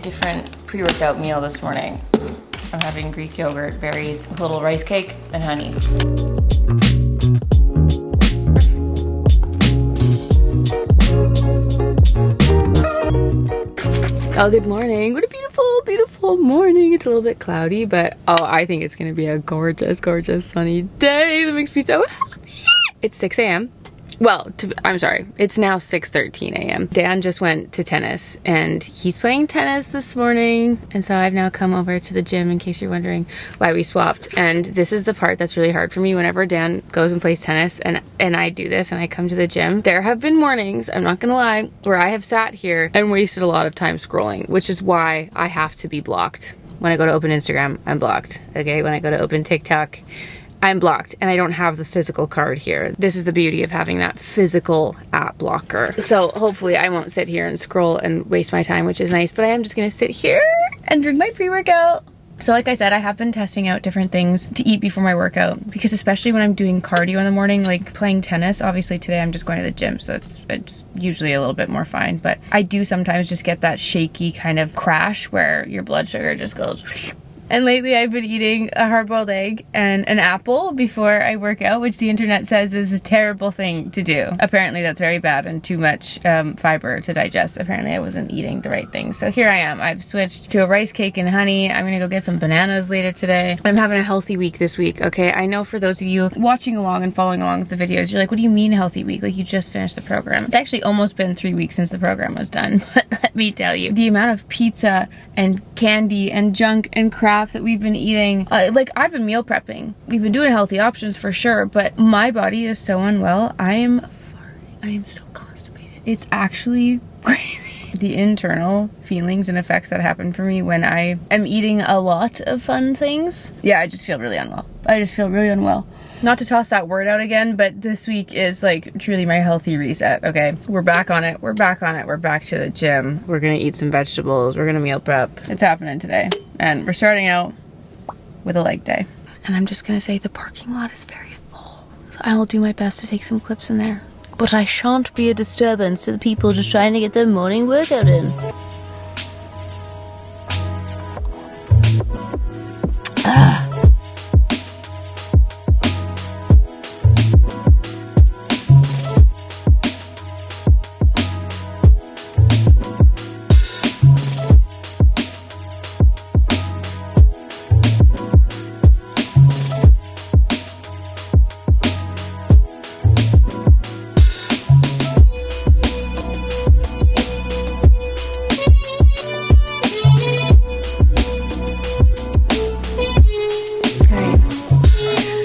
different pre-workout meal this morning. I'm having Greek yogurt, berries, a little rice cake, and honey. Oh, good morning. What a beautiful, beautiful morning. It's a little bit cloudy, but oh, I think it's gonna be a gorgeous, gorgeous sunny day. That makes me so happy. It's 6 a.m. Well, I'm sorry, it's now 6:13 a.m. Dan just went to tennis and he's playing tennis this morning. And so I've now come over to the gym in case you're wondering why we swapped. And this is the part that's really hard for me whenever Dan goes and plays tennis and I do this and I come to the gym. There have been mornings, I'm not gonna lie, where I have sat here and wasted a lot of time scrolling, which is why I have to be blocked. When I go to open Instagram, I'm blocked. Okay, when I go to open TikTok, I'm blocked and I don't have the physical card here. This is the beauty of having that physical app blocker. So hopefully I won't sit here and scroll and waste my time, which is nice, but I am just gonna sit here and drink my pre-workout. So like I said, I have been testing out different things to eat before my workout because especially when I'm doing cardio in the morning, like playing tennis, obviously today I'm just going to the gym, so it's usually a little bit more fine, but I do sometimes just get that shaky kind of crash where your blood sugar just goes. And lately I've been eating a hard-boiled egg and an apple before I work out, which the internet says is a terrible thing to do. Apparently that's very bad and too much fiber to digest. Apparently I wasn't eating the right things. So here I am. I've switched to a rice cake and honey. I'm gonna go get some bananas later today. I'm having a healthy week this week, okay? I know for those of you watching along and following along with the videos, you're like, what do you mean healthy week? Like you just finished the program. It's actually almost been 3 weeks since the program was done, but let me tell you, the amount of pizza and candy and junk and crap that we've been eating, like I've been meal prepping. We've been doing healthy options for sure, but my body is so unwell. I am farting. I am so constipated. It's actually crazy. The internal feelings and effects that happen for me when I am eating a lot of fun things. Yeah, I just feel really unwell. I just feel really unwell. Not to toss that word out again, but this week is like truly my healthy reset, okay? We're back on it, we're back on it, we're back to the gym. We're gonna eat some vegetables, we're gonna meal prep. It's happening today. And we're starting out with a leg day. And I'm just gonna say the parking lot is very full. So I will do my best to take some clips in there. But I shan't be a disturbance to the people just trying to get their morning workout in.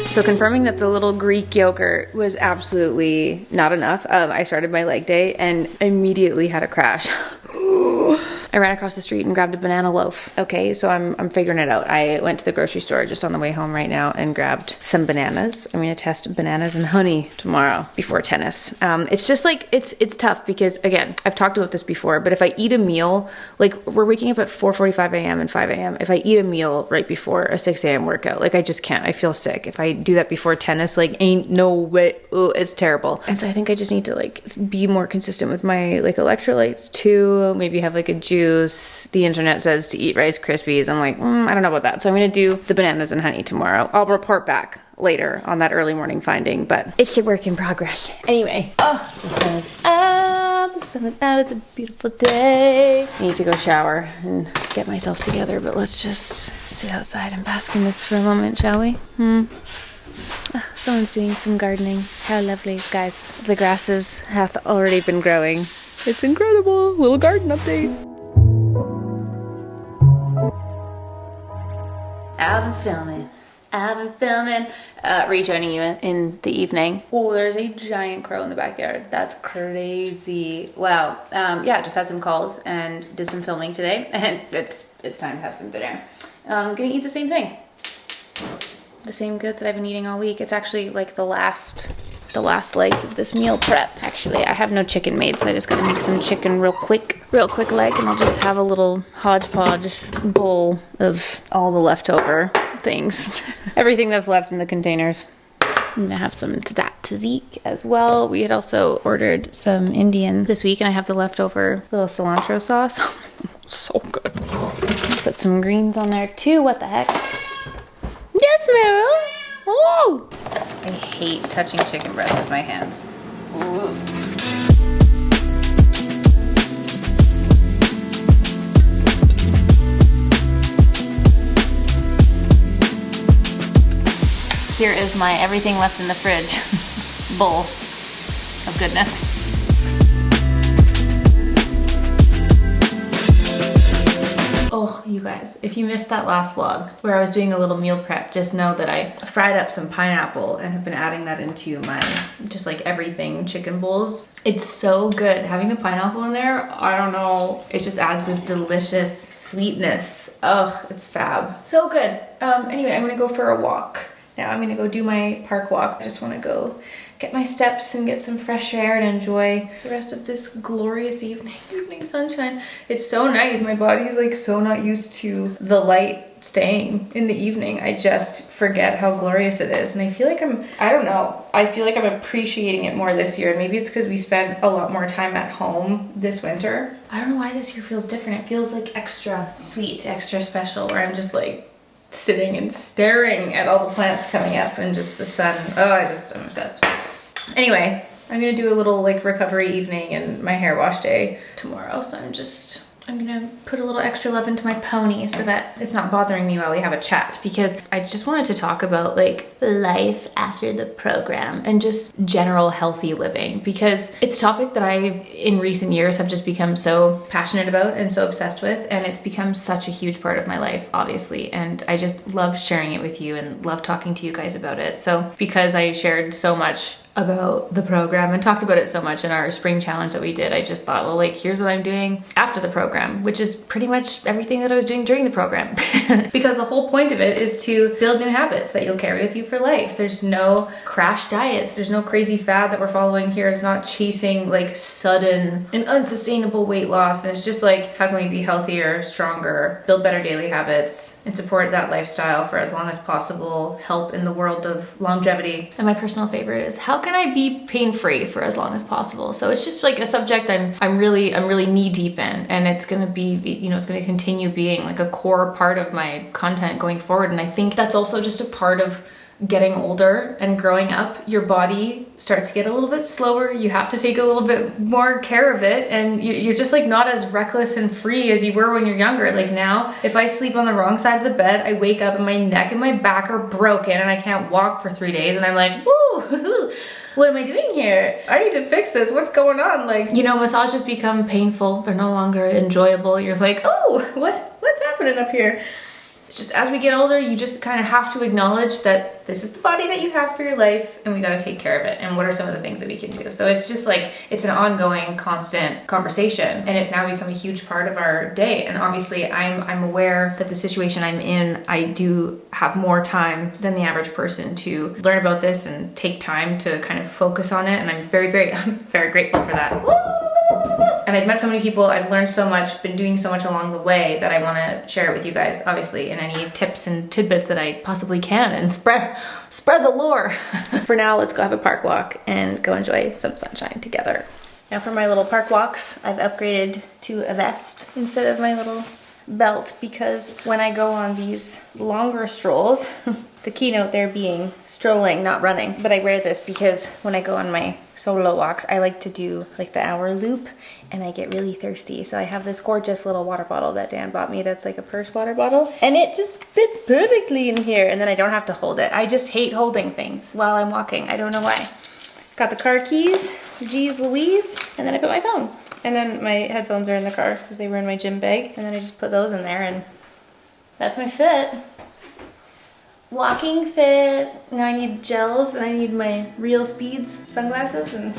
So confirming that the little Greek yogurt was absolutely not enough, I started my leg day and immediately had a crash. I ran across the street and grabbed a banana loaf. Okay, so I'm figuring it out. I went to the grocery store just on the way home right now and grabbed some bananas. I'm gonna test bananas and honey tomorrow before tennis. It's just like, it's tough because again, I've talked about this before, but if I eat a meal, like we're waking up at 4:45 a.m. and 5 a.m. If I eat a meal right before a 6 a.m. workout, like I just can't, I feel sick. If I do that before tennis, like ain't no way, ooh, it's terrible. And so I think I just need to like be more consistent with my like electrolytes too, maybe have like a juice. The internet says to eat Rice Krispies. I'm like, I don't know about that. So I'm gonna do the bananas and honey tomorrow. I'll report back later on that early morning finding, but it's a work in progress. Anyway, oh, the sun is out, the sun is out, it's a beautiful day. I need to go shower and get myself together, but let's just sit outside and bask in this for a moment, shall we? Someone's doing some gardening. How lovely, guys. The grasses hath already been growing. It's incredible. Little garden update. I've been filming. Rejoining you in the evening. Oh, there's a giant crow in the backyard. That's crazy. Wow. Yeah, just had some calls and did some filming today, and it's time to have some dinner. I'm gonna eat the same thing. The same goods that I've been eating all week. It's actually like the last legs of this meal prep. Actually, I have no chicken made, so I just gotta make some chicken real quick leg, and I'll just have a little hodgepodge bowl of all the leftover things. Everything that's left in the containers. I'm gonna have some tzatziki as well. We had also ordered some Indian this week, and I have the leftover little cilantro sauce. So good. Put some greens on there too. What the heck? Yes, Meryl. Oh! I hate touching chicken breast with my hands. Ooh. Here is my everything left in the fridge bowl of goodness. Oh, you guys, if you missed that last vlog where I was doing a little meal prep, just know that I fried up some pineapple and have been adding that into my just like everything chicken bowls. It's so good. Having the pineapple in there, I don't know, it just adds this delicious sweetness. Oh, it's fab. So good. Anyway, I'm gonna go for a walk. Now I'm gonna go do my park walk. I just wanna go get my steps and get some fresh air and enjoy the rest of this glorious evening sunshine. It's so nice. My body's like so not used to the light staying in the evening. I just forget how glorious it is. And I feel like I don't know, I feel like I'm appreciating it more this year. Maybe it's because we spent a lot more time at home this winter. I don't know why this year feels different. It feels like extra sweet, extra special, where I'm just like sitting and staring at all the plants coming up and just the sun. Oh, I'm obsessed. Anyway, I'm gonna do a little like recovery evening and my hair wash day tomorrow. So I'm gonna put a little extra love into my pony so that it's not bothering me while we have a chat, because I just wanted to talk about like life after the program and just general healthy living, because it's a topic that I in recent years have just become so passionate about and so obsessed with, and it's become such a huge part of my life, obviously, and I just love sharing it with you and love talking to you guys about it. So because I shared so much about the program and talked about it so much in our spring challenge that we did, I just thought, well, like, here's what I'm doing after the program, which is pretty much everything that I was doing during the program. Because the whole point of it is to build new habits that you'll carry with you for life. There's no crash diets. There's no crazy fad that we're following here. It's not chasing like sudden and unsustainable weight loss. And it's just like, how can we be healthier, stronger, build better daily habits, and support that lifestyle for as long as possible, help in the world of longevity. And my personal favorite is, how can I be pain-free for as long as possible? So it's just like a subject I'm really knee deep in, and it's gonna be, you know, it's gonna continue being like a core part of my content going forward. And I think that's also just a part of getting older and growing up. Your body starts to get a little bit slower. You have to take a little bit more care of it, and you're just like not as reckless and free as you were when you're younger. Like now, if I sleep on the wrong side of the bed, I wake up and my neck and my back are broken and I can't walk for 3 days, and I'm like, woo, what am I doing here? I need to fix this. What's going on? Like, you know, massages become painful. They're no longer enjoyable. You're like, oh, what's happening up here? Just as we get older, you just kind of have to acknowledge that this is the body that you have for your life, and we got to take care of it. And what are some of the things that we can do? So it's just like, it's an ongoing, constant conversation, and it's now become a huge part of our day. And obviously I'm aware that the situation I'm in, I do have more time than the average person to learn about this and take time to kind of focus on it. And I'm very grateful for that. Woo! And I've met so many people, I've learned so much, been doing so much along the way that I want to share it with you guys, obviously, and any tips and tidbits that I possibly can, and spread the lore. For now, let's go have a park walk and go enjoy some sunshine together. Now for my little park walks, I've upgraded to a vest instead of my little belt, because when I go on these longer strolls, the keynote there being strolling, not running, but I wear this because when I go on my solo walks, I like to do like the hour loop, and I get really thirsty. So I have this gorgeous little water bottle that Dan bought me that's like a purse water bottle, and it just fits perfectly in here, and then I don't have to hold it. I just hate holding things while I'm walking. I don't know why. Got the car keys, geez Louise, and then I put my phone. And then my headphones are in the car because they were in my gym bag, and then I just put those in there, and that's my fit. Walking fit. Now I need gels, and I need my Real Speeds sunglasses, and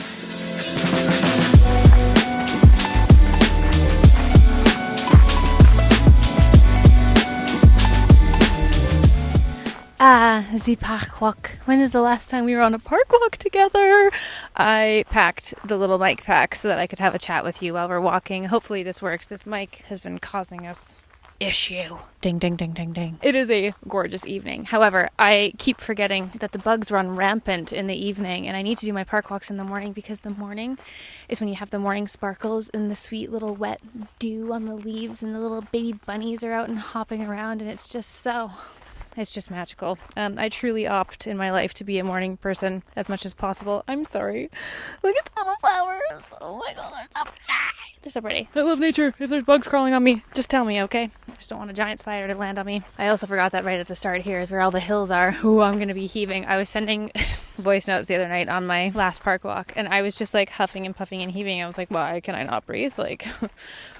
the park walk. When is the last time we were on a park walk together? I packed the little mic pack so that I could have a chat with you while we're walking. Hopefully this works. This mic has been causing us issue. Ding, ding, ding, ding, ding. It is a gorgeous evening. However, I keep forgetting that the bugs run rampant in the evening, and I need to do my park walks in the morning because the morning is when you have the morning sparkles and the sweet little wet dew on the leaves and the little baby bunnies are out and hopping around, and it's just magical. I truly opt in my life to be a morning person as much as possible. I'm sorry. Look at the little flowers. Oh my god, they're so pretty. They're so pretty. I love nature. If there's bugs crawling on me, just tell me, okay? I just don't want a giant spider to land on me. I also forgot that right at the start here is where all the hills are. Ooh, I'm going to be heaving. I was sending voice notes the other night on my last park walk, and I was just like huffing and puffing and heaving. I was like, why can I not breathe? Like,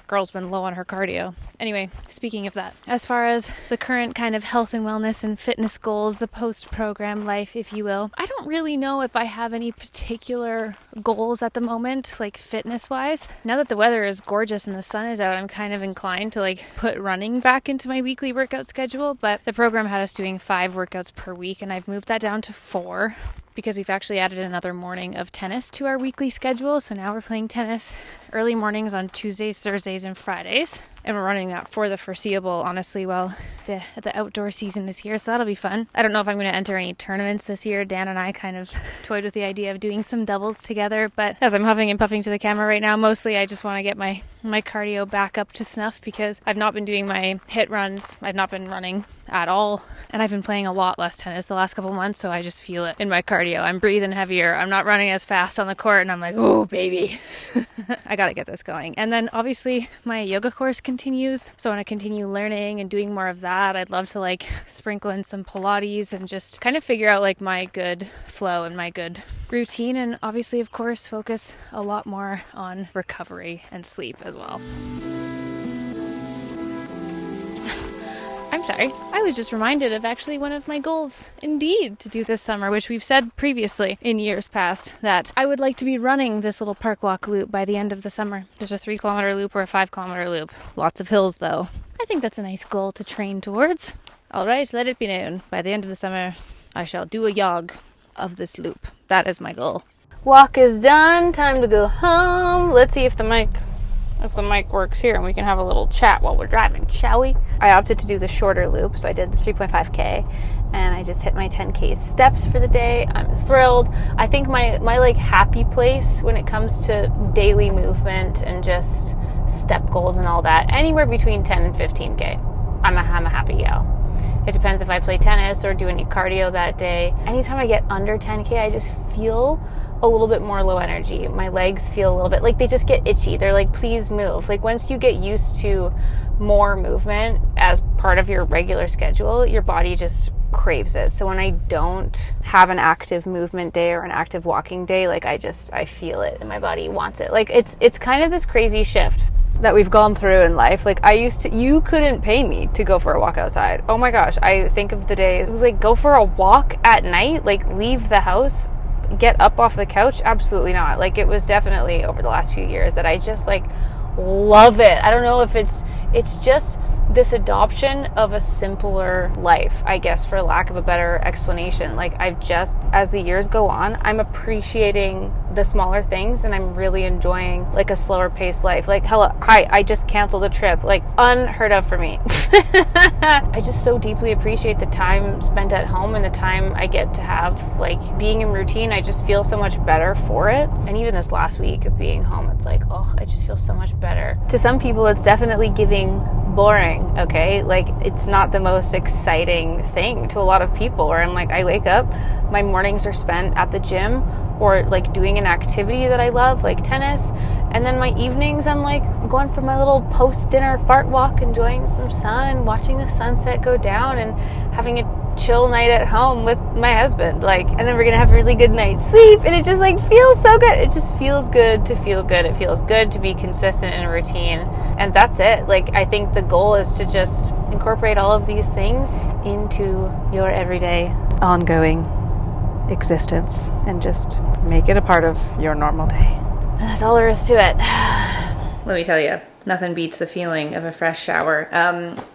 girl's been low on her cardio. Anyway, speaking of that, as far as the current kind of health and wellness and fitness goals, the post-program life, if you will, I don't really know if I have any particular goals at the moment, like fitness-wise. Now that the weather is gorgeous and the sun is out, I'm kind of inclined to like put running back into my weekly workout schedule, but the program had us doing 5 workouts per week, and I've moved that down to 4. Because we've actually added another morning of tennis to our weekly schedule. So now we're playing tennis early mornings on Tuesdays, Thursdays, and Fridays. And we're running that for the foreseeable, honestly, while the outdoor season is here. So that'll be fun. I don't know if I'm going to enter any tournaments this year. Dan and I kind of toyed with the idea of doing some doubles together. But as I'm huffing and puffing to the camera right now, mostly I just want to get my cardio back up to snuff because I've not been doing my hit runs. I've not been running at all. And I've been playing a lot less tennis the last couple months. So I just feel it in my cardio. I'm breathing heavier. I'm not running as fast on the court. And I'm like, oh, baby. I got to get this going. And then obviously my yoga course continues. So I want to continue learning and doing more of that. I'd love to like sprinkle in some Pilates and just kind of figure out like my good flow and my good routine. And obviously, of course, focus a lot more on recovery and sleep as well. I'm sorry. I was just reminded of actually one of my goals, indeed, to do this summer, which we've said previously in years past, that I would like to be running this little park walk loop by the end of the summer. There's a 3-kilometer loop or a 5-kilometer loop. Lots of hills, though. I think that's a nice goal to train towards. All right, let it be known. By the end of the summer, I shall do a jog of this loop. That is my goal. Walk is done. Time to go home. Let's see if the mic works here and we can have a little chat while we're driving, shall we? I opted to do the shorter loop, so I did the 3.5k and I just hit my 10k steps for the day. I'm thrilled. I think my like happy place when it comes to daily movement and just step goals and all that, anywhere between 10 and 15k. I'm a happy gal. It depends if I play tennis or do any cardio that day. Anytime I get under 10k, I just feel a little bit more low energy. My legs feel a little bit like they just get itchy. They're like, please move. Like once you get used to more movement as part of your regular schedule, your body just craves it. So when I don't have an active movement day or an active walking day, like I feel it and my body wants it. Like it's kind of this crazy shift that we've gone through in life. Like you couldn't pay me to go for a walk outside. Oh my gosh, I think of the days like go for a walk at night, like leave the house, get up off the couch. Absolutely not. Like it was definitely over the last few years that I just like love it. I don't know if it's just this adoption of a simpler life, I guess, for lack of a better explanation. Like I've just, as the years go on, I'm appreciating the smaller things and I'm really enjoying like a slower paced life. Like, hi, I just canceled a trip. Like unheard of for me. I just so deeply appreciate the time spent at home and the time I get to have like being in routine. I just feel so much better for it. And even this last week of being home, it's like, oh, I just feel so much better. To some people, it's definitely giving boring, okay? Like it's not the most exciting thing to a lot of people, where I'm like, I wake up, my mornings are spent at the gym or like doing an activity that I love, like tennis, and then my evenings I'm like going for my little post-dinner fart walk, enjoying some sun, watching the sunset go down and having a chill night at home with my husband, like, and then we're gonna have a really good night's sleep, and it just like feels so good. It just feels good to feel good. It feels good to be consistent in a routine, and that's it. Like I think the goal is to just incorporate all of these things into your everyday ongoing existence and just make it a part of your normal day. And that's all there is to it. Let me tell you, nothing beats the feeling of a fresh shower.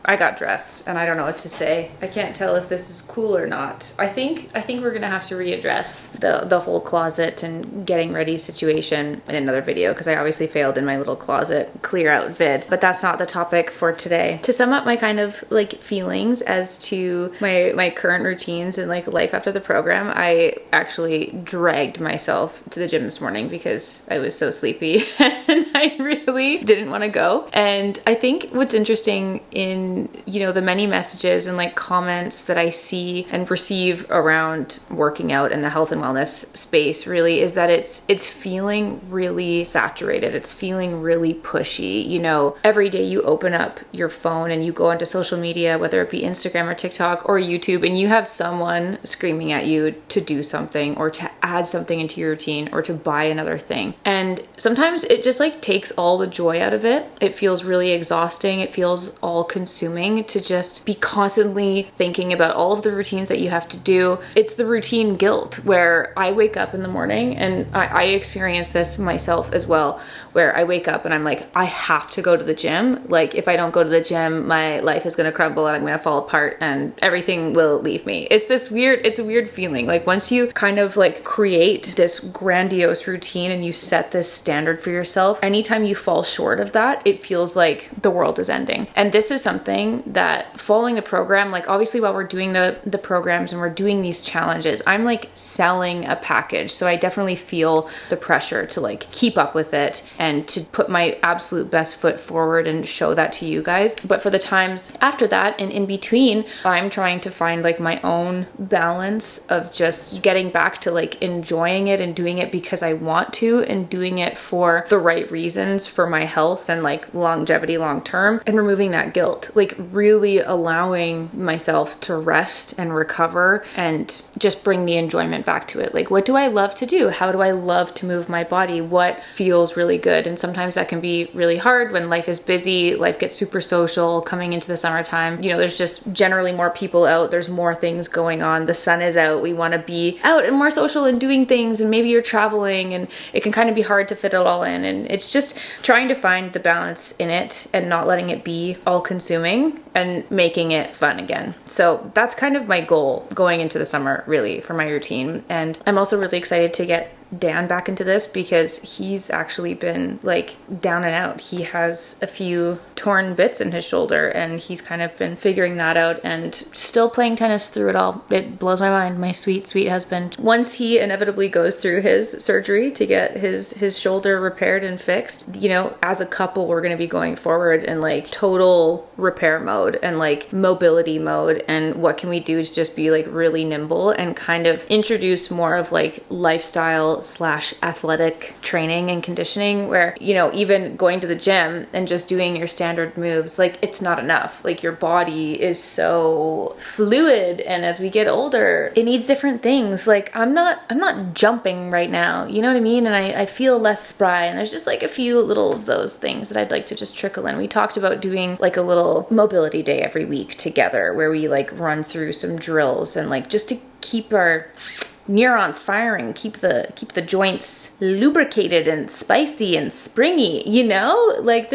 I got dressed and I don't know what to say. I can't tell if this is cool or not. I think we're gonna have to readdress the whole closet and getting ready situation in another video, because I obviously failed in my little closet clear out vid, but that's not the topic for today. To sum up my kind of like feelings as to my current routines and like life after the program, I actually dragged myself to the gym this morning because I was so sleepy and I really didn't want to go. And I think what's interesting in, you know, the many messages and like comments that I see and receive around working out in the health and wellness space really is that it's feeling really saturated. It's feeling really pushy. You know, every day you open up your phone and you go onto social media, whether it be Instagram or TikTok or YouTube, and you have someone screaming at you to do something or to add something into your routine or to buy another thing. And sometimes it just like takes all the joy out of it. It feels really exhausting. It feels all consuming to just be constantly thinking about all of the routines that you have to do. It's the routine guilt where I wake up in the morning, and I experience this myself as well, where I wake up and I'm like, I have to go to the gym. Like if I don't go to the gym, my life is gonna crumble and I'm gonna fall apart and everything will leave me. It's a weird feeling. Like once you kind of like create this grandiose routine and you set this standard for yourself, anytime you fall short of that, it feels like the world is ending. And this is something that following the program, like obviously while we're doing the programs and we're doing these challenges, I'm like selling a package. So I definitely feel the pressure to like keep up with it and to put my absolute best foot forward and show that to you guys. But for the times after that and in between, I'm trying to find like my own balance of just getting back to like enjoying it and doing it because I want to and doing it for the right reasons for my health and like longevity long term, and removing that guilt, like really allowing myself to rest and recover and just bring the enjoyment back to it. Like what do I love to do? How do I love to move my body? What feels really good? And sometimes that can be really hard when life is busy, life gets super social coming into the summertime. You know, there's just generally more people out, there's more things going on, the sun is out, we want to be out and more social and doing things, and maybe you're traveling and it can kind of be hard to fit it all in. And it's just trying to find the balance in it and not letting it be all consuming and making it fun again. So that's kind of my goal going into the summer really for my routine. And I'm also really excited to get Dan back into this because he's actually been like down and out. He has a few torn bits in his shoulder and he's kind of been figuring that out and still playing tennis through it all. It blows my mind, my sweet, sweet husband. Once he inevitably goes through his surgery to get his shoulder repaired and fixed, you know, as a couple, we're going to be going forward in like total repair mode and like mobility mode. And what can we do is just be like really nimble and kind of introduce more of like lifestyle / athletic training and conditioning, where, you know, even going to the gym and just doing your standard moves, like it's not enough. Like your body is so fluid, and as we get older, it needs different things. Like I'm not jumping right now, you know what I mean? And I feel less spry, and there's just like a few little of those things that I'd like to just trickle in. We talked about doing like a little mobility day every week together where we like run through some drills and like just to keep our neurons firing, keep the joints lubricated and spicy and springy, you know? Like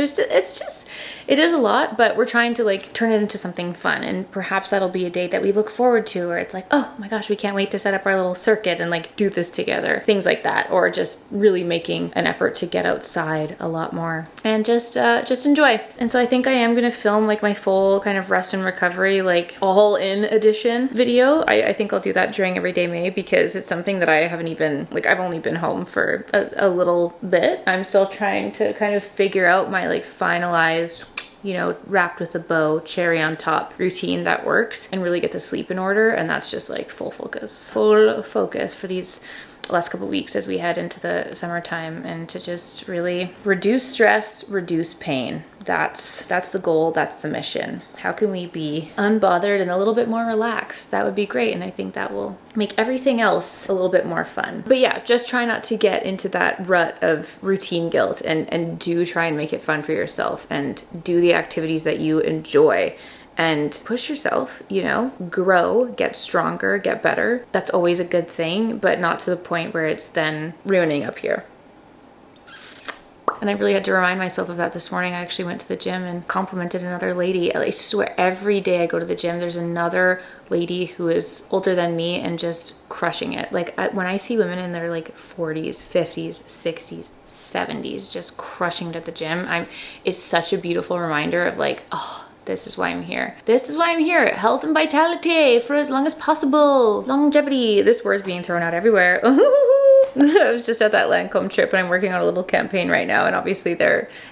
it is a lot, but we're trying to like turn it into something fun, and perhaps that'll be a date that we look forward to where it's like, oh my gosh, we can't wait to set up our little circuit and like do this together, things like that. Or just really making an effort to get outside a lot more and just enjoy. And so I think I am gonna film like my full kind of rest and recovery, like all in edition video. I think I'll do that during Everyday May because it's something that I haven't even, like I've only been home for a little bit. I'm still trying to kind of figure out my like finalized, you know, wrapped with a bow, cherry on top routine that works and really get the sleep in order. And that's just like full focus for these last couple weeks as we head into the summertime, and to just really reduce stress, reduce pain. That's the goal, that's the mission. How can we be unbothered and a little bit more relaxed? That would be great, and I think that will make everything else a little bit more fun. But yeah, just try not to get into that rut of routine guilt, and do try and make it fun for yourself and do the activities that you enjoy. And push yourself, you know, grow, get stronger, get better. That's always a good thing, but not to the point where it's then ruining up here. And I really had to remind myself of that this morning. I actually went to the gym and complimented another lady. I swear every day I go to the gym, there's another lady who is older than me and just crushing it. Like when I see women in their like 40s, 50s, 60s, 70s just crushing it at the gym, it's such a beautiful reminder of like, oh, this is why I'm here. This is why I'm here. Health and vitality for as long as possible. Longevity. This word's being thrown out everywhere. I was just at that Lancome trip and I'm working on a little campaign right now, and obviously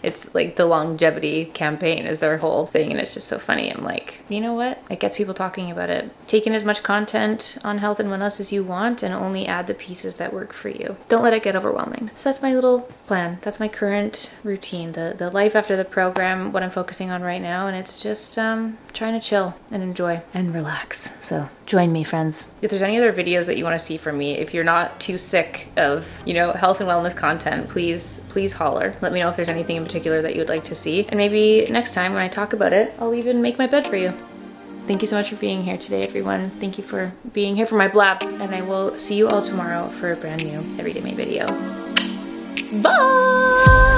it's like the longevity campaign is their whole thing, and it's just so funny. I'm like, you know what? It gets people talking about it. Take in as much content on health and wellness as you want and only add the pieces that work for you. Don't let it get overwhelming. So that's my little plan. That's my current routine, the life after the program, what I'm focusing on right now, and it's just trying to chill and enjoy and relax. So join me, friends. If there's any other videos that you want to see from me, if you're not too sick of, you know, health and wellness content, please holler. Let me know if there's anything in particular that you would like to see. And maybe next time when I talk about it, I'll even make my bed for you. Thank you so much for being here today, everyone. Thank you for being here for my blab. And I will see you all tomorrow for a brand new Everyday Me video. Bye!